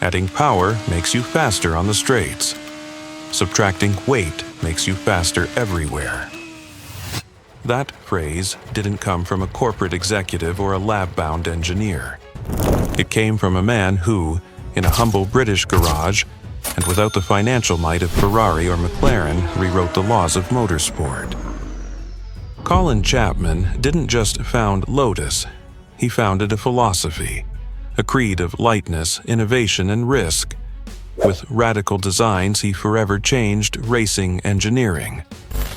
Adding power makes you faster on the straights. Subtracting weight makes you faster everywhere. That phrase didn't come from a corporate executive or a lab-bound engineer. It came from a man who, in a humble British garage, and without the financial might of Ferrari or McLaren, rewrote the laws of motorsport. Colin Chapman didn't just found Lotus, he founded a philosophy, a creed of lightness, innovation, and risk. With radical designs, he forever changed racing engineering.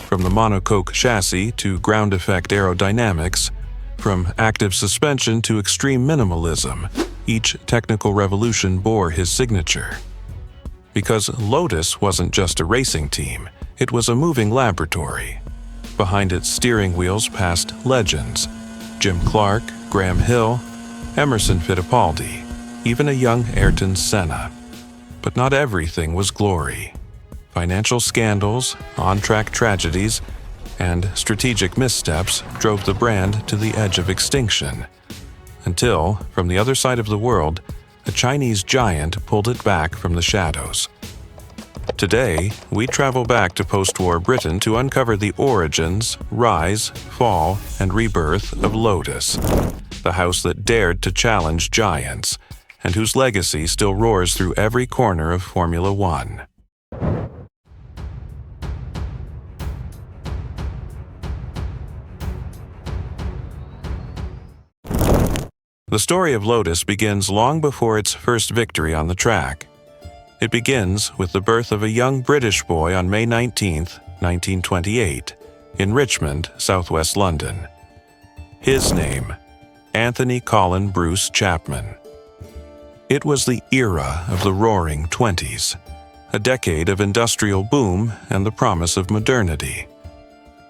From the monocoque chassis to ground effect aerodynamics, from active suspension to extreme minimalism, each technical revolution bore his signature. Because Lotus wasn't just a racing team, it was a moving laboratory. Behind its steering wheels passed legends: Jim Clark, Graham Hill, Emerson Fittipaldi, even a young Ayrton Senna. But not everything was glory. Financial scandals, on-track tragedies, and strategic missteps drove the brand to the edge of extinction. Until, from the other side of the world, a Chinese giant pulled it back from the shadows. Today, we travel back to post-war Britain to uncover the origins, rise, fall, and rebirth of Lotus, the house that dared to challenge giants, and whose legacy still roars through every corner of Formula One. The story of Lotus begins long before its first victory on the track. It begins with the birth of a young British boy on May 19, 1928, in Richmond, southwest London. His name, Anthony Colin Bruce Chapman. It was the era of the Roaring '20s, a decade of industrial boom and the promise of modernity.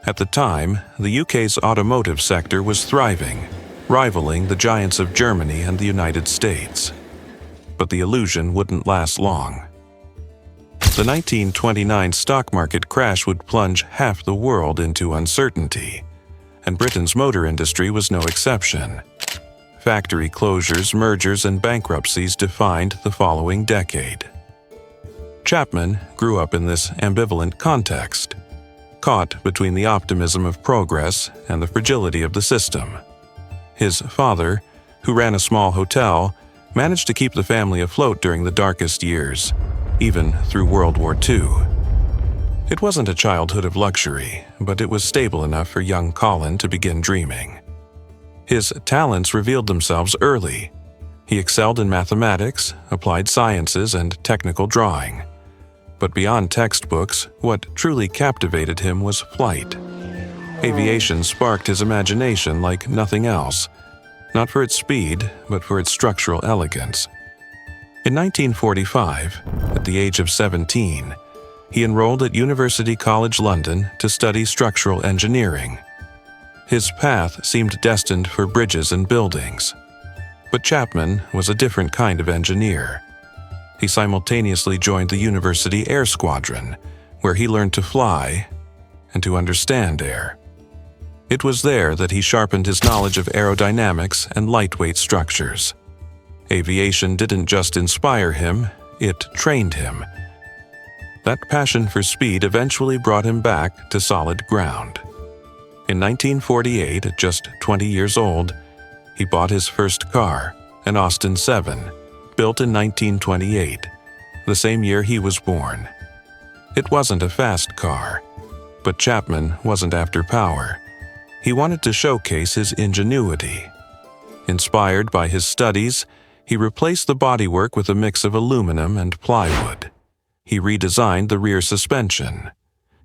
At the time, the UK's automotive sector was thriving, rivaling the giants of Germany and the United States. But the illusion wouldn't last long. The 1929 stock market crash would plunge half the world into uncertainty, and Britain's motor industry was no exception. Factory closures, mergers, and bankruptcies defined the following decade. Chapman grew up in this ambivalent context, caught between the optimism of progress and the fragility of the system. His father, who ran a small hotel, managed to keep the family afloat during the darkest years, even through World War II. It wasn't a childhood of luxury, but it was stable enough for young Colin to begin dreaming. His talents revealed themselves early. He excelled in mathematics, applied sciences, and technical drawing. But beyond textbooks, what truly captivated him was flight. Aviation sparked his imagination like nothing else, not for its speed, but for its structural elegance. In 1945, at the age of 17, he enrolled at University College London to study structural engineering. His path seemed destined for bridges and buildings. But Chapman was a different kind of engineer. He simultaneously joined the University Air Squadron, where he learned to fly and to understand air. It was there that he sharpened his knowledge of aerodynamics and lightweight structures. Aviation didn't just inspire him, it trained him. That passion for speed eventually brought him back to solid ground. In 1948, at just 20 years old, he bought his first car, an Austin 7, built in 1928, the same year he was born. It wasn't a fast car, but Chapman wasn't after power. He wanted to showcase his ingenuity. Inspired by his studies, he replaced the bodywork with a mix of aluminum and plywood. He redesigned the rear suspension.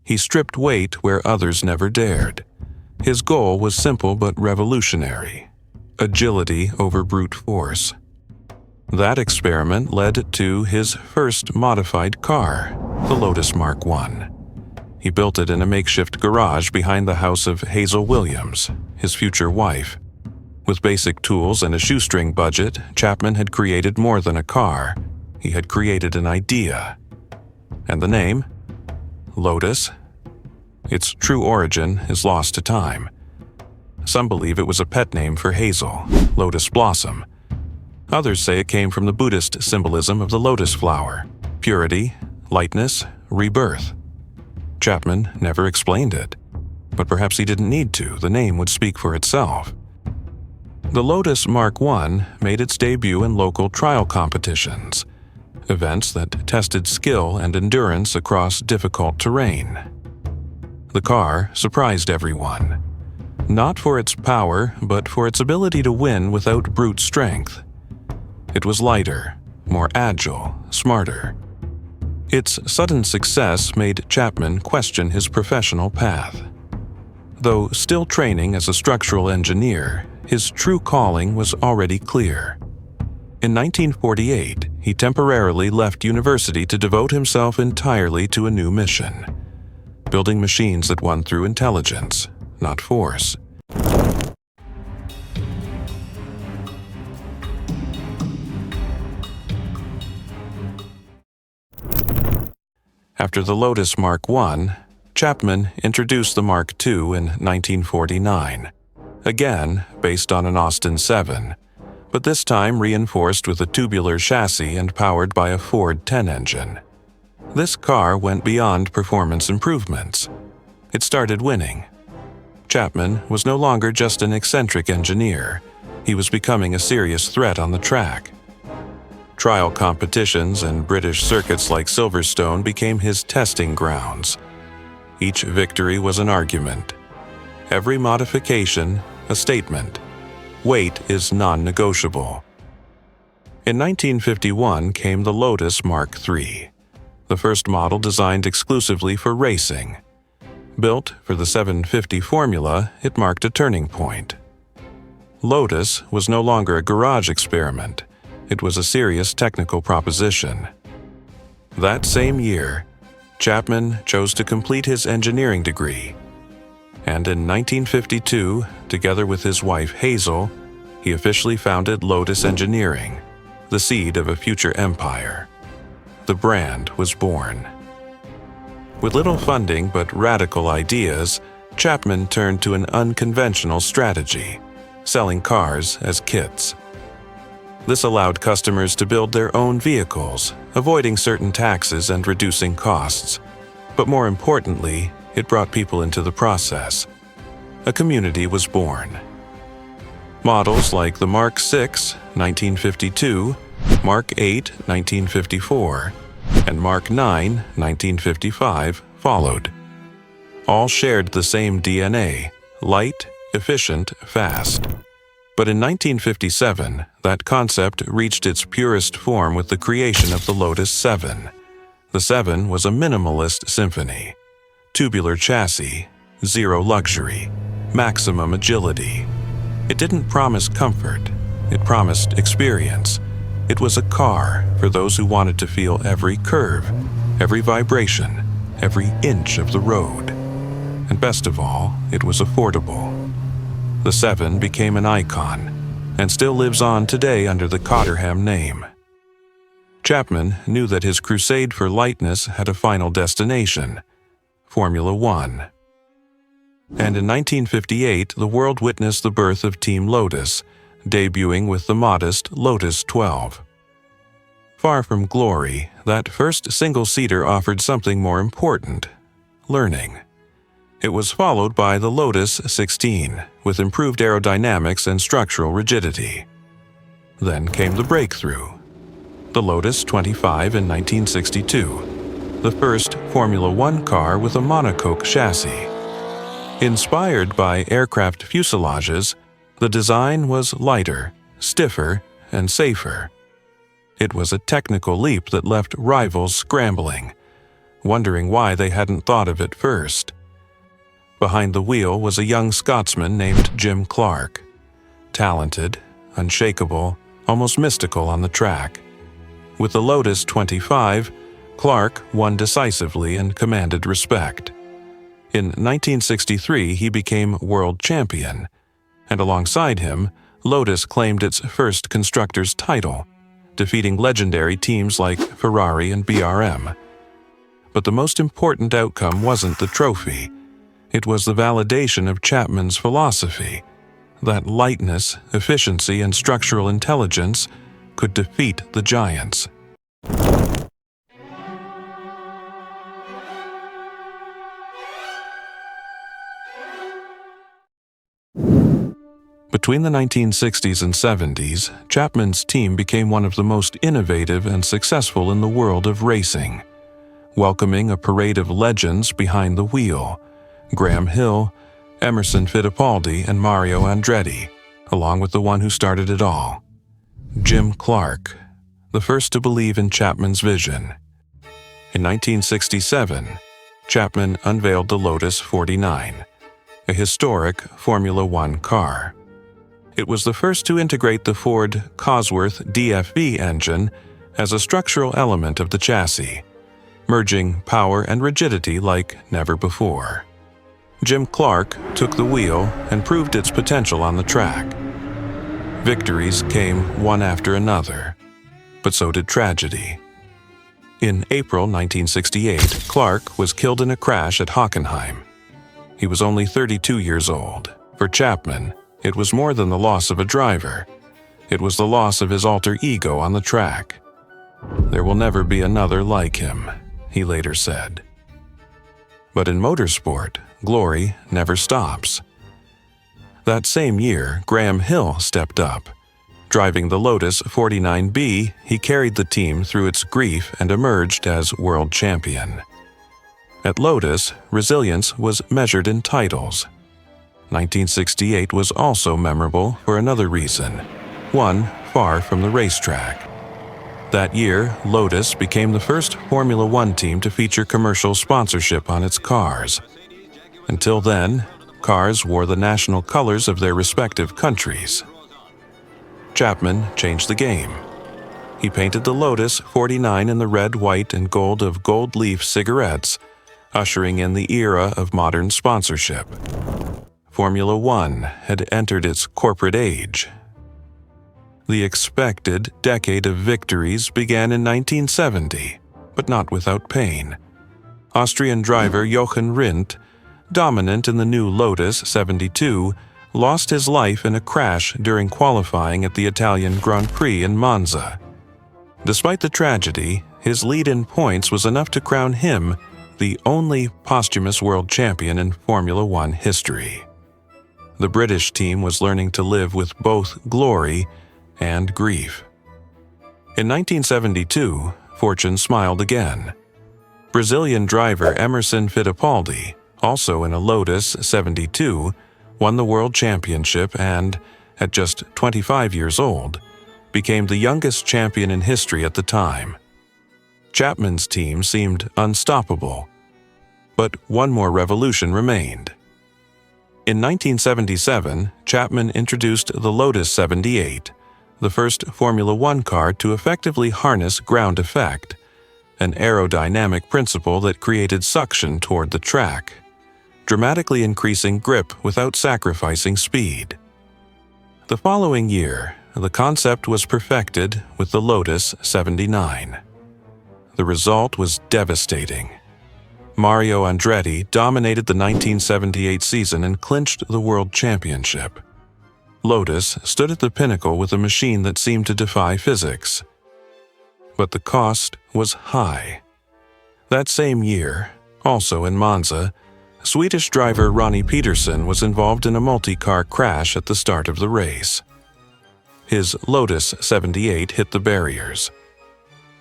He stripped weight where others never dared. His goal was simple but revolutionary: agility over brute force. That experiment led to his first modified car, the Lotus Mark I. He built it in a makeshift garage behind the house of Hazel Williams, his future wife. With basic tools and a shoestring budget, Chapman had created more than a car. He had created an idea. And the name? Lotus? Its true origin is lost to time. Some believe it was a pet name for Hazel, Lotus Blossom. Others say it came from the Buddhist symbolism of the lotus flower: purity, lightness, rebirth. Chapman never explained it, but perhaps he didn't need to. The name would speak for itself. The Lotus Mark I made its debut in local trial competitions, events that tested skill and endurance across difficult terrain. The car surprised everyone, not for its power, but for its ability to win without brute strength. It was lighter, more agile, smarter. Its sudden success made Chapman question his professional path. Though still training as a structural engineer, his true calling was already clear. In 1948, he temporarily left university to devote himself entirely to a new mission: building machines that won through intelligence, not force. After the Lotus Mark I, Chapman introduced the Mark II in 1949, again based on an Austin 7, but this time reinforced with a tubular chassis and powered by a Ford 10 engine. This car went beyond performance improvements. It started winning. Chapman was no longer just an eccentric engineer. He was becoming a serious threat on the track. Trial competitions and British circuits like Silverstone became his testing grounds. Each victory was an argument. Every modification, a statement. Weight is non-negotiable. In 1951 came the Lotus Mark III, the first model designed exclusively for racing. Built for the 750 formula, it marked a turning point. Lotus was no longer a garage experiment. It was a serious technical proposition. That same year, Chapman chose to complete his engineering degree. And in 1952, together with his wife Hazel, he officially founded Lotus Engineering, the seed of a future empire. The brand was born. With little funding but radical ideas, Chapman turned to an unconventional strategy: selling cars as kits. This allowed customers to build their own vehicles, avoiding certain taxes and reducing costs. But more importantly, it brought people into the process. A community was born. Models like the Mark VI, 1952, Mark VIII, 1954, and Mark IX, 1955 followed. All shared the same DNA: light, efficient, fast. But in 1957, that concept reached its purest form with the creation of the Lotus 7. The 7 was a minimalist symphony. Tubular chassis, zero luxury, maximum agility. It didn't promise comfort, it promised experience. It was a car for those who wanted to feel every curve, every vibration, every inch of the road. And best of all, it was affordable. The 7 became an icon, and still lives on today under the Cotterham name. Chapman knew that his crusade for lightness had a final destination: Formula One. And in 1958, the world witnessed the birth of Team Lotus, debuting with the modest Lotus 12. Far from glory, that first single-seater offered something more important: learning. It was followed by the Lotus 16, with improved aerodynamics and structural rigidity. Then came the breakthrough: the Lotus 25 in 1962, the first Formula One car with a monocoque chassis. Inspired by aircraft fuselages, the design was lighter, stiffer, and safer. It was a technical leap that left rivals scrambling, wondering why they hadn't thought of it first. Behind the wheel was a young Scotsman named Jim Clark. Talented, unshakable, almost mystical on the track. With the Lotus 25, Clark won decisively and commanded respect. In 1963, he became world champion, and alongside him, Lotus claimed its first constructor's title, defeating legendary teams like Ferrari and BRM. But the most important outcome wasn't the trophy. It was the validation of Chapman's philosophy, that lightness, efficiency, and structural intelligence could defeat the giants. Between the 1960s and 70s, Chapman's team became one of the most innovative and successful in the world of racing, welcoming a parade of legends behind the wheel: Graham Hill, Emerson Fittipaldi, and Mario Andretti, along with the one who started it all, Jim Clark, the first to believe in Chapman's vision. In 1967, Chapman unveiled the Lotus 49, a historic Formula One car. It was the first to integrate the Ford Cosworth DFV engine as a structural element of the chassis, merging power and rigidity like never before. Jim Clark took the wheel and proved its potential on the track. Victories came one after another, but so did tragedy. In April 1968, Clark was killed in a crash at Hockenheim. He was only 32 years old. For Chapman, it was more than the loss of a driver. It was the loss of his alter ego on the track. "There will never be another like him," he later said. But in motorsport, glory never stops. That same year, Graham Hill stepped up. Driving the Lotus 49B, he carried the team through its grief and emerged as world champion. At Lotus, resilience was measured in titles. 1968 was also memorable for another reason, one far from the racetrack. That year, Lotus became the first Formula One team to feature commercial sponsorship on its cars. Until then, cars wore the national colors of their respective countries. Chapman changed the game. He painted the Lotus 49 in the red, white, and gold of Gold Leaf cigarettes, ushering in the era of modern sponsorship. Formula One had entered its corporate age. The expected decade of victories began in 1970, but not without pain. Austrian driver Jochen Rindt, dominant in the new Lotus 72, lost his life in a crash during qualifying at the Italian Grand Prix in Monza. Despite the tragedy, his lead in points was enough to crown him the only posthumous world champion in Formula One history. The British team was learning to live with both glory and grief. In 1972, fortune smiled again. Brazilian driver Emerson Fittipaldi, also in a Lotus 72, won the world championship and, at just 25 years old, became the youngest champion in history at the time. Chapman's team seemed unstoppable, but one more revolution remained. In 1977, Chapman introduced the Lotus 78, the first Formula One car to effectively harness ground effect, an aerodynamic principle that created suction toward the track, dramatically increasing grip without sacrificing speed. The following year, the concept was perfected with the Lotus 79. The result was devastating. Mario Andretti dominated the 1978 season and clinched the world championship. Lotus stood at the pinnacle with a machine that seemed to defy physics. But the cost was high. That same year, also in Monza, Swedish driver Ronnie Peterson was involved in a multi-car crash at the start of the race. His Lotus 78 hit the barriers.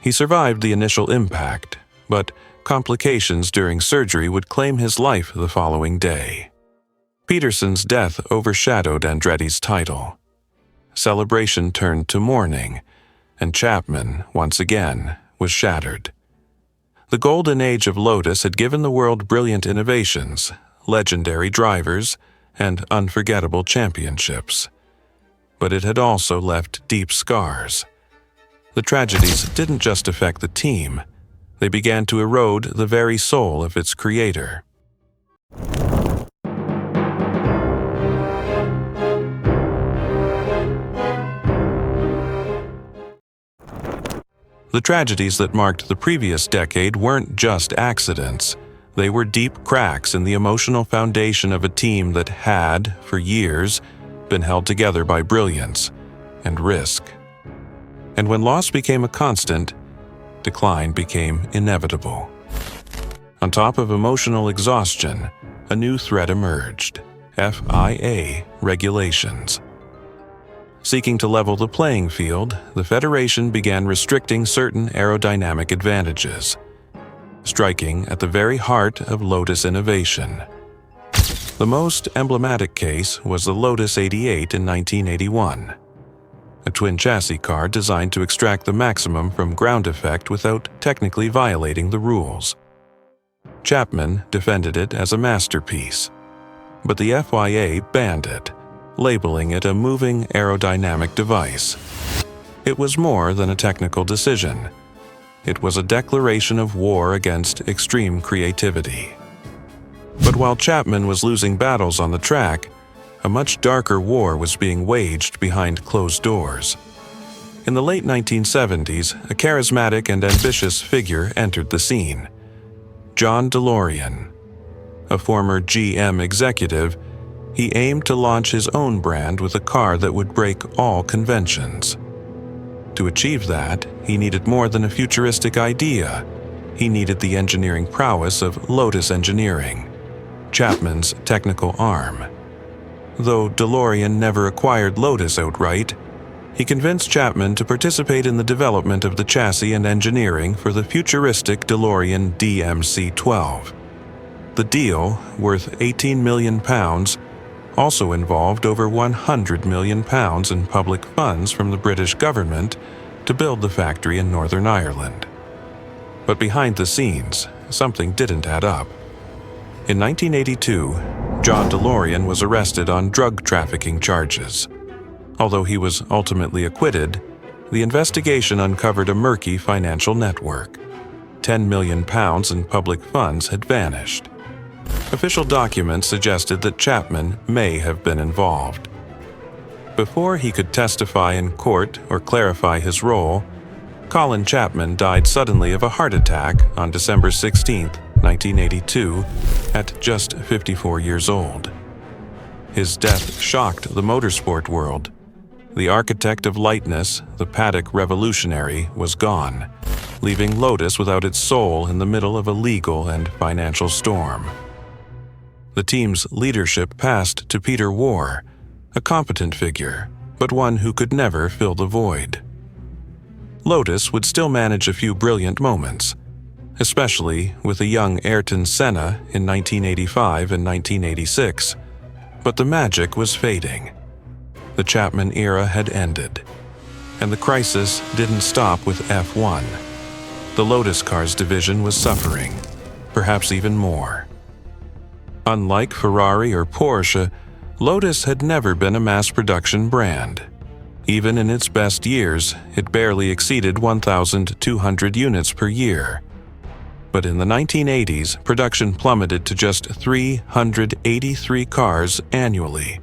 He survived the initial impact, but complications during surgery would claim his life the following day. Peterson's death overshadowed Andretti's title. Celebration turned to mourning, and Chapman, once again, was shattered. The golden age of Lotus had given the world brilliant innovations, legendary drivers, and unforgettable championships. But it had also left deep scars. The tragedies didn't just affect the team, they began to erode the very soul of its creator. The tragedies that marked the previous decade weren't just accidents. They were deep cracks in the emotional foundation of a team that had, for years, been held together by brilliance and risk. And when loss became a constant, decline became inevitable. On top of emotional exhaustion, a new threat emerged: FIA regulations. Seeking to level the playing field, the Federation began restricting certain aerodynamic advantages, striking at the very heart of Lotus innovation. The most emblematic case was the Lotus 88 in 1981, a twin-chassis car designed to extract the maximum from ground effect without technically violating the rules. Chapman defended it as a masterpiece, but the FIA banned it, labeling it a moving aerodynamic device. It was more than a technical decision. It was a declaration of war against extreme creativity. But while Chapman was losing battles on the track, a much darker war was being waged behind closed doors. In the late 1970s, a charismatic and ambitious figure entered the scene: John DeLorean. A former GM executive, he aimed to launch his own brand with a car that would break all conventions. To achieve that, he needed more than a futuristic idea. He needed the engineering prowess of Lotus Engineering, Chapman's technical arm. Though DeLorean never acquired Lotus outright, he convinced Chapman to participate in the development of the chassis and engineering for the futuristic DeLorean DMC-12. The deal, worth £18 million, also involved over £100 million in public funds from the British government to build the factory in Northern Ireland. But behind the scenes, something didn't add up. In 1982, John DeLorean was arrested on drug trafficking charges. Although he was ultimately acquitted, the investigation uncovered a murky financial network. £10 million in public funds had vanished. Official documents suggested that Chapman may have been involved. Before he could testify in court or clarify his role, Colin Chapman died suddenly of a heart attack on December 16, 1982, at just 54 years old. His death shocked the motorsport world. The architect of lightness, the paddock revolutionary, was gone, leaving Lotus without its soul in the middle of a legal and financial storm. The team's leadership passed to Peter Warr, a competent figure, but one who could never fill the void. Lotus would still manage a few brilliant moments, especially with a young Ayrton Senna in 1985 and 1986, but the magic was fading. The Chapman era had ended, and the crisis didn't stop with F1. The Lotus Cars division was suffering, perhaps even more. Unlike Ferrari or Porsche, Lotus had never been a mass-production brand. Even in its best years, it barely exceeded 1,200 units per year. But in the 1980s, production plummeted to just 383 cars annually.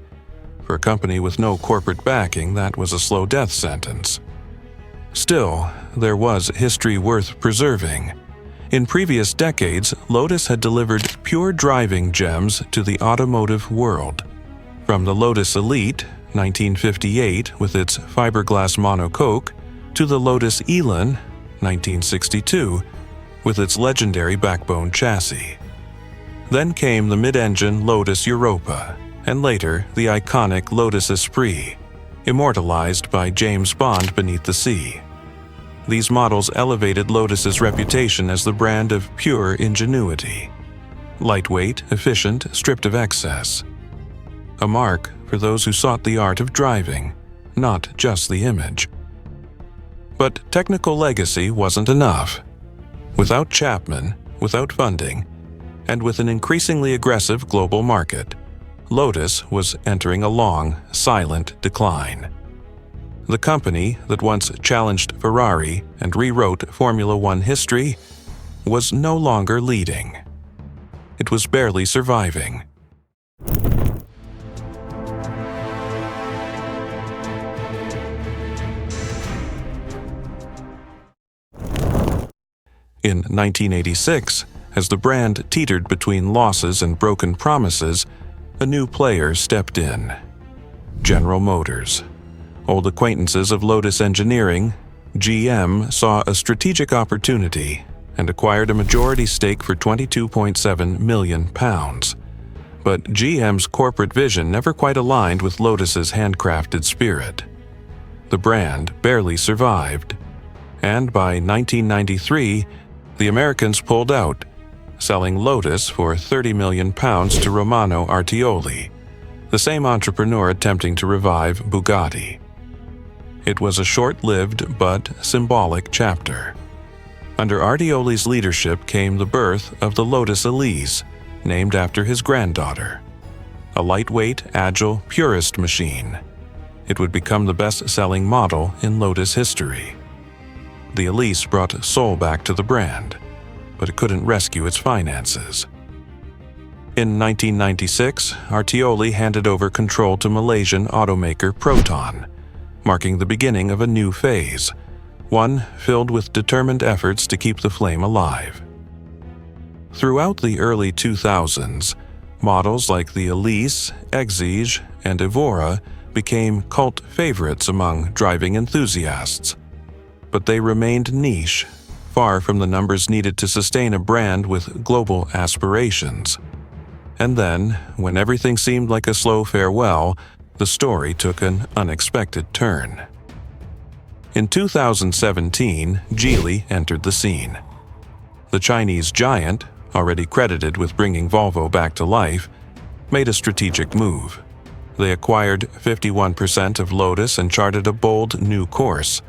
For a company with no corporate backing, that was a slow death sentence. Still, there was history worth preserving. In previous decades, Lotus had delivered pure driving gems to the automotive world. From the Lotus Elite, 1958, with its fiberglass monocoque, to the Lotus Elan, 1962, with its legendary backbone chassis. Then came the mid-engine Lotus Europa, and later the iconic Lotus Esprit, immortalized by James Bond beneath the sea. These models elevated Lotus's reputation as the brand of pure ingenuity. Lightweight, efficient, stripped of excess. A mark for those who sought the art of driving, not just the image. But technical legacy wasn't enough. Without Chapman, without funding, and with an increasingly aggressive global market, Lotus was entering a long, silent decline. The company that once challenged Ferrari and rewrote Formula One history was no longer leading. It was barely surviving. In 1986, as the brand teetered between losses and broken promises, a new player stepped in: General Motors. Old acquaintances of Lotus Engineering, GM saw a strategic opportunity and acquired a majority stake for £22.7 million. But GM's corporate vision never quite aligned with Lotus's handcrafted spirit. The brand barely survived, and by 1993, the Americans pulled out, selling Lotus for £30 million to Romano Artioli, the same entrepreneur attempting to revive Bugatti. It was a short-lived but symbolic chapter. Under Artioli's leadership came the birth of the Lotus Elise, named after his granddaughter. A lightweight, agile, purist machine. It would become the best-selling model in Lotus history. The Elise brought soul back to the brand, but it couldn't rescue its finances. In 1996, Artioli handed over control to Malaysian automaker Proton, marking the beginning of a new phase, one filled with determined efforts to keep the flame alive. Throughout the early 2000s, models like the Elise, Exige, and Evora became cult favorites among driving enthusiasts. But they remained niche, far from the numbers needed to sustain a brand with global aspirations. And then, when everything seemed like a slow farewell, the story took an unexpected turn. In 2017, Geely entered the scene. The Chinese giant, already credited with bringing Volvo back to life, made a strategic move. They acquired 51% of Lotus and charted a bold new course,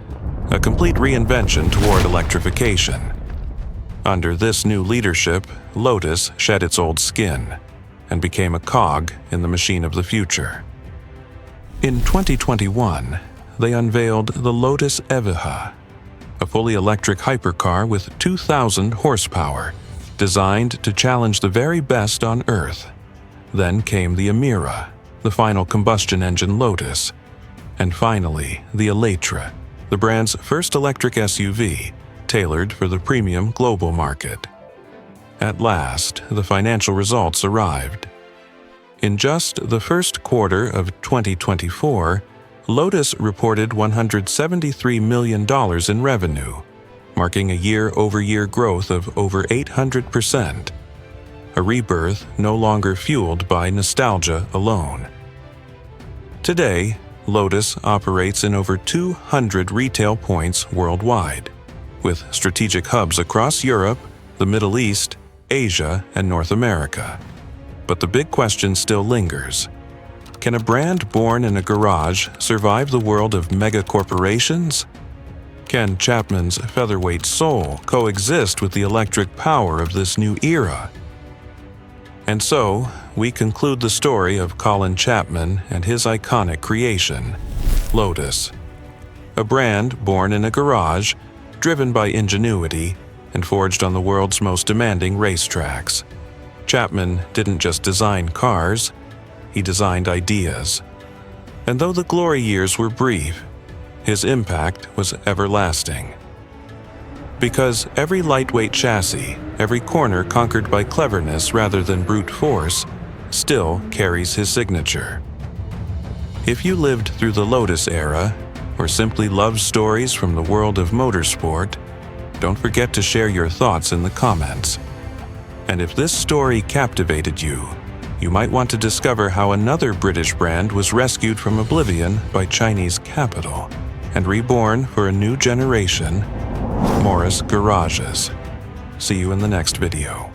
a complete reinvention toward electrification. Under this new leadership, Lotus shed its old skin and became a cog in the machine of the future. In 2021, they unveiled the Lotus Evija, a fully electric hypercar with 2,000 horsepower, designed to challenge the very best on Earth. Then came the Emira, the final combustion engine Lotus, and finally the Elise, the brand's first electric SUV, tailored for the premium global market. At last, the financial results arrived. In just the first quarter of 2024, Lotus reported $173 million in revenue, marking a year-over-year growth of over 800%. A rebirth no longer fueled by nostalgia alone. Today, Lotus operates in over 200 retail points worldwide, with strategic hubs across Europe, the Middle East, Asia, and North America. But the big question still lingers. Can a brand born in a garage survive the world of mega corporations? Can Chapman's featherweight soul coexist with the electric power of this new era? And so, we conclude the story of Colin Chapman and his iconic creation, Lotus. A brand born in a garage, driven by ingenuity, and forged on the world's most demanding racetracks. Chapman didn't just design cars, he designed ideas. And though the glory years were brief, his impact was everlasting. Because every lightweight chassis, every corner conquered by cleverness rather than brute force, still carries his signature. If you lived through the Lotus era, or simply love stories from the world of motorsport, don't forget to share your thoughts in the comments. And if this story captivated you, you might want to discover how another British brand was rescued from oblivion by Chinese capital and reborn for a new generation, Morris Garages. See you in the next video.